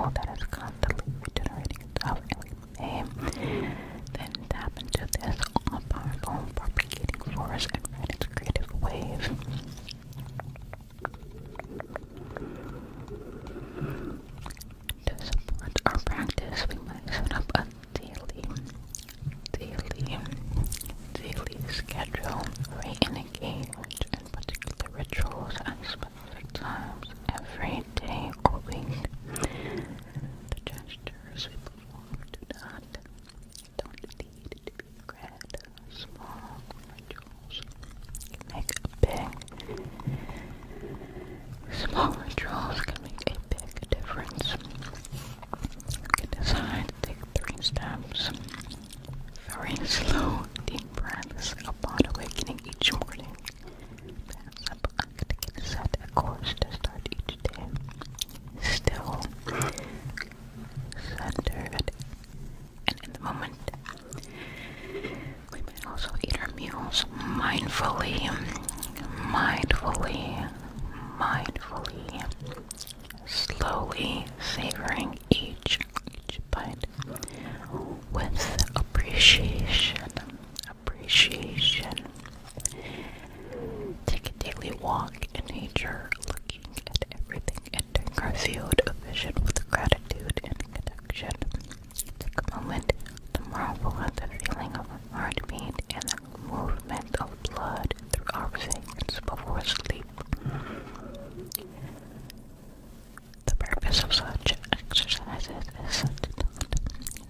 schedule that is constantly regenerating itself, and we may then tap into this all-powerful propagating force and ride its creative wave. To support our practice, we might set up a daily schedule, re-engage in particular rituals at specific times every day or week. The gestures we perform don't need to be grand. Small rituals can make a big difference. You can decide to take 3 steps. Very slow, deep breaths upon awakening each morning. Then simple act to set a course to start each day. Still, centered, and in the moment. We may also eat our meals mindfully, slowly savoring each bite with appreciation. Take a daily walk in nature, looking at everything entering our field of vision with gratitude and connection. Take a moment to marvel at the feeling of a heartbeat and the movement of blood through our veins before sleep. The purpose of such exercises is not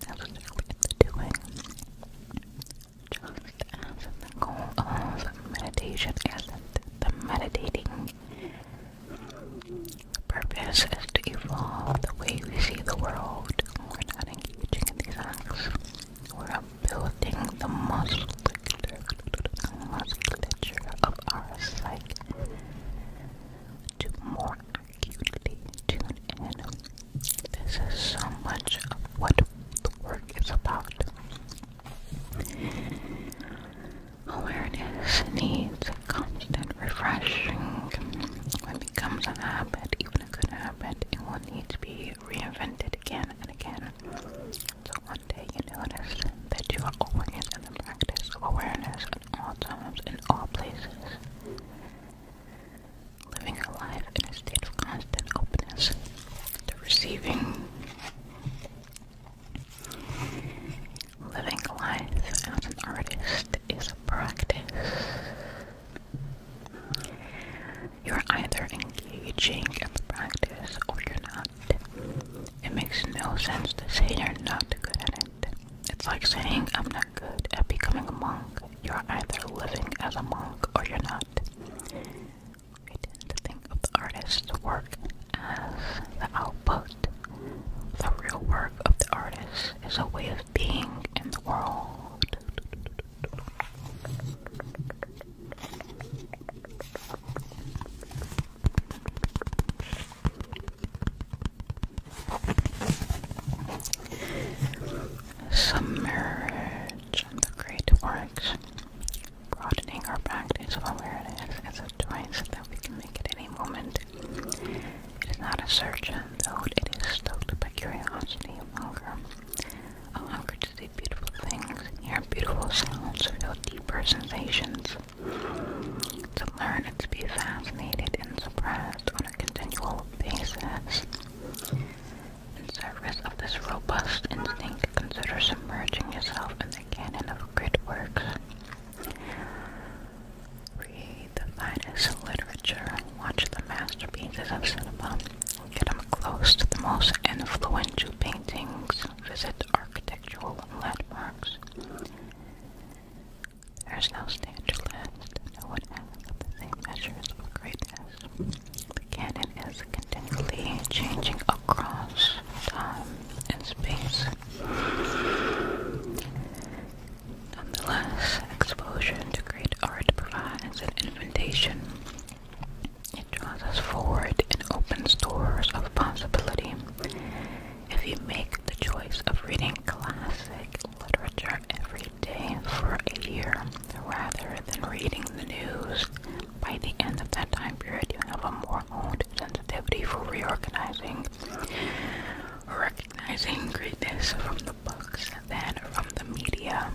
necessarily in the doing, just as in the goal of meditation isn't the meditating. The purpose is to evolve the way we see the world. We're not engaging in these acts. We're building the musculature of our psyche to more acutely tune in. This is so much of what the work is about. Awareness needs constant refreshing. When it becomes a habit, even a good habit, it will need to be reinvented again and again. So one day you notice that you are always in the practice of awareness at all times, in all places. Living a life in a state of constant openness to receiving. Living a life as an artist is a practice. You're either engaging in the practice or you're not. It makes no sense to say you're not good at it. It's like saying I'm not good at becoming a monk. You're either living as a monk or you're not. We tend to think of the artist's work as the output. The real work of the artist is a way of being in the world. Submerge the great works. Broadening our practice of awareness is a choice that we can make at any moment. It is not a search, though it is stoked by curiosity and hunger. A hunger to see beautiful things, hear beautiful sounds, feel deeper sensations. To learn and to be fascinated and surprised on a continual basis. In service of this robust instinct, consider submerging yourself in the canon of great works. Read the finest literature, watch the masterpieces of cinema, get them close to the most influential paintings, visit architectural landmarks. There is no standard list, no one has the same measures of greatness. The canon is continually changing across time and space. Nonetheless, exposure to great art provides an invitation. It draws us forward and opens doors of possibility. If you make the choice of reading classic literature every day for a year, rather than reading the news, by the end of that time period you have a more honed sensitivity for reorganizing, recognizing greatness from the books than from the media.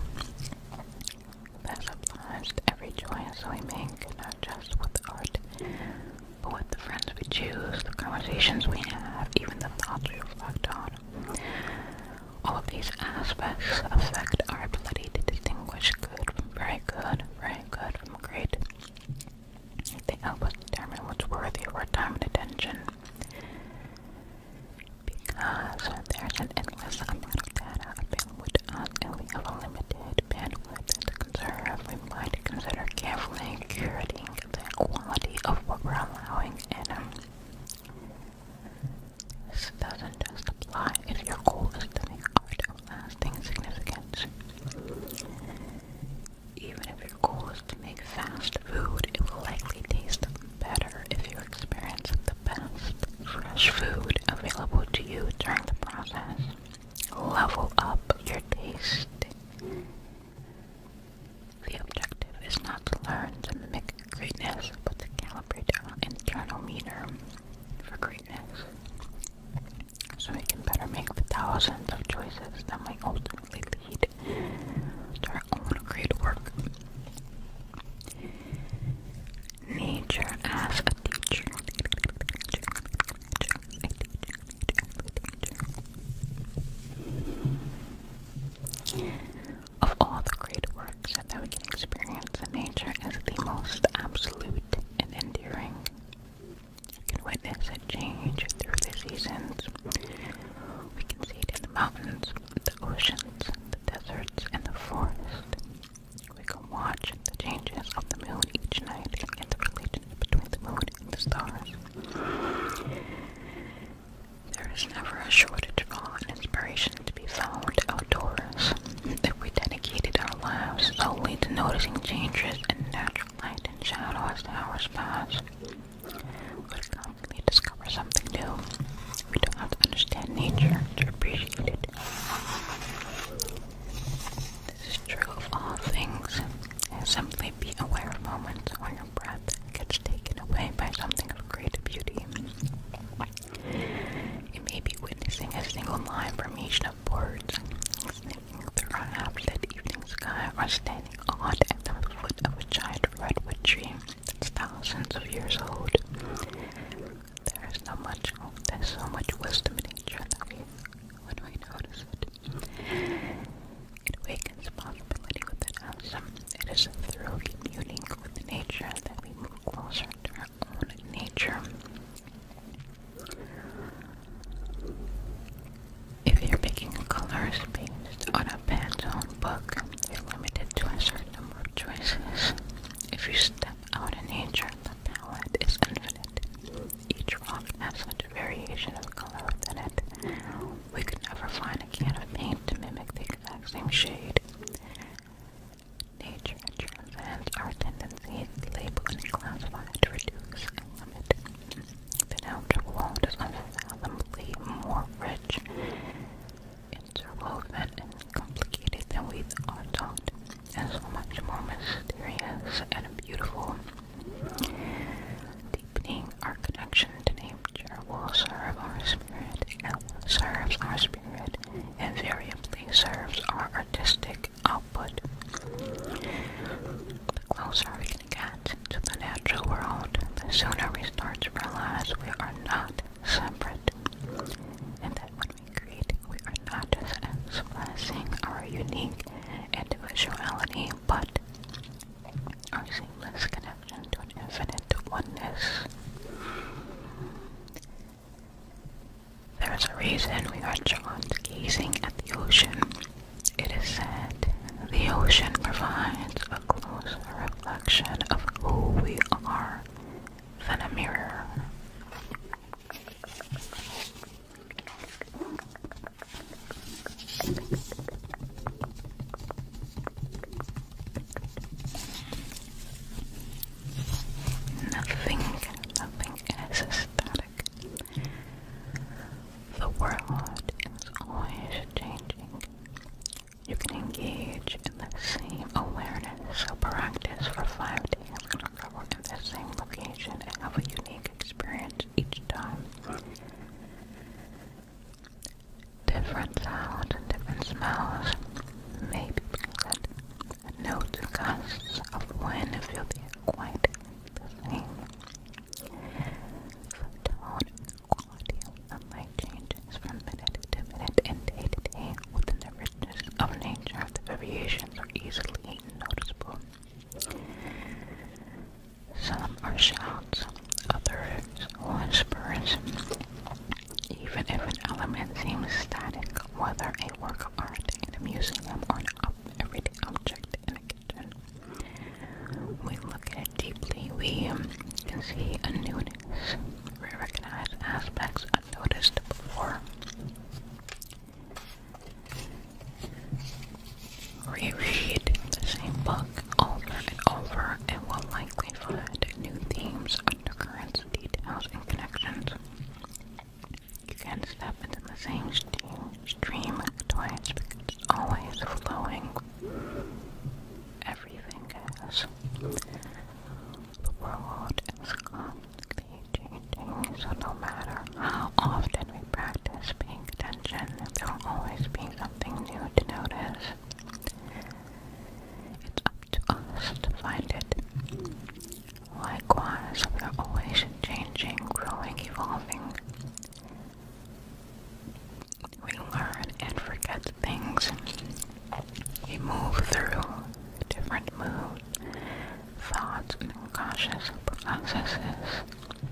This applies to every choice we make, not just with art, but with the friends we choose, the conversations we have, even the thoughts we reflect on. All of these aspects affect our ability to distinguish good from very good from great. They help us determine what's worthy of our time and attention. Because there's an endless amount of data available to us and we have a limited bandwidth to conserve, we might consider carefully curating the quality of what we're allowing in. This doesn't just apply if your goal is to make art of lasting significance. Even if your goal is to make fast food, it will likely taste better if you experience the best fresh food available to you during the process. Level up your taste. The objective is not to learn to mimic greatness, but to calibrate our internal meter for greatness, so we can better make the thousands of choices that might ultimately lead to our own great work. Nature as a teacher. Of all the great works that we can experience, nature is the most absolute and enduring. You can witness it change through the seasons. We can see it in the mountains, the oceans, the deserts, and the forest. We can watch the changes of the moon each night and the relationship between the moon and the stars. There is never a shortage of awe and inspiration to be found outdoors. If we dedicated our lives solely to noticing changes in natural light and shadow as the hours pass, we would constantly discover something new. We don't have to understand nature to appreciate it. This is true of all things. And simply be aware of moments when your breath gets taken away by something of great beauty. It may be witnessing a single line formation of birds, sneaking through a half-lit evening sky, or standing awed at the foot of a giant redwood tree that's thousands of years old. There's so much wisdom in nature that when we notice it awakens possibility within us. It is through communing with nature that we move closer to our own nature. If you're picking colors based on a Pantone book, you're limited to a certain number of choices. If you step out in nature, the palette is infinite. Each rock has such a variation of color within it. We could never find a can of paint to mimic the exact same shade. Nature transcends our tendency to label and classify, to reduce and limit. The natural world is unfathomably more rich, interwoven, and complicated than we are taught, and so much more mysterious and beautiful. Deepening our connection to nature will serve our spirit, invariably serves our artistic output. The closer we can get to the natural world, the sooner we start to realize we are not separate, and that when we create, we are not just expressing our unique individuality, but our seamless connection to an infinite oneness. There is a reason we are drawn to gazing at the ocean. It is said the ocean provides a closer reflection of who we are than a mirror. Nothing is static. The world is always changing. You can engage in the same awareness or practice for 5 days and recover in the same location and have a unique Even if an element seems static, whether a work of art in a museum or an everyday object in a kitchen, we look at it deeply, we can see a newness. We recognize aspects unnoticed before. Reread the same book over and over and will likely find new themes, undercurrents, details, and connections. You can step into the same stream twice because it's always flowing. Everything is. The world is constantly changing, so no matter how often we practice paying attention, there will always be something new to notice. It's up to us to find it. Likewise, we are always changing, growing, evolving. We learn and forget things. We move through different moods, thoughts, and unconscious processes.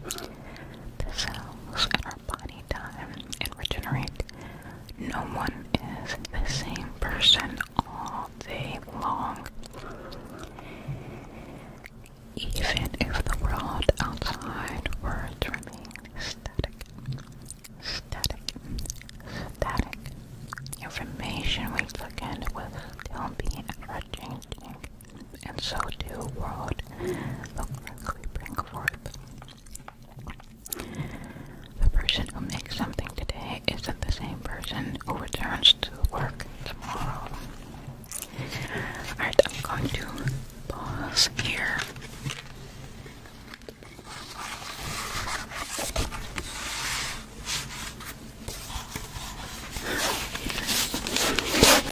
The cells in our body die and regenerate. No one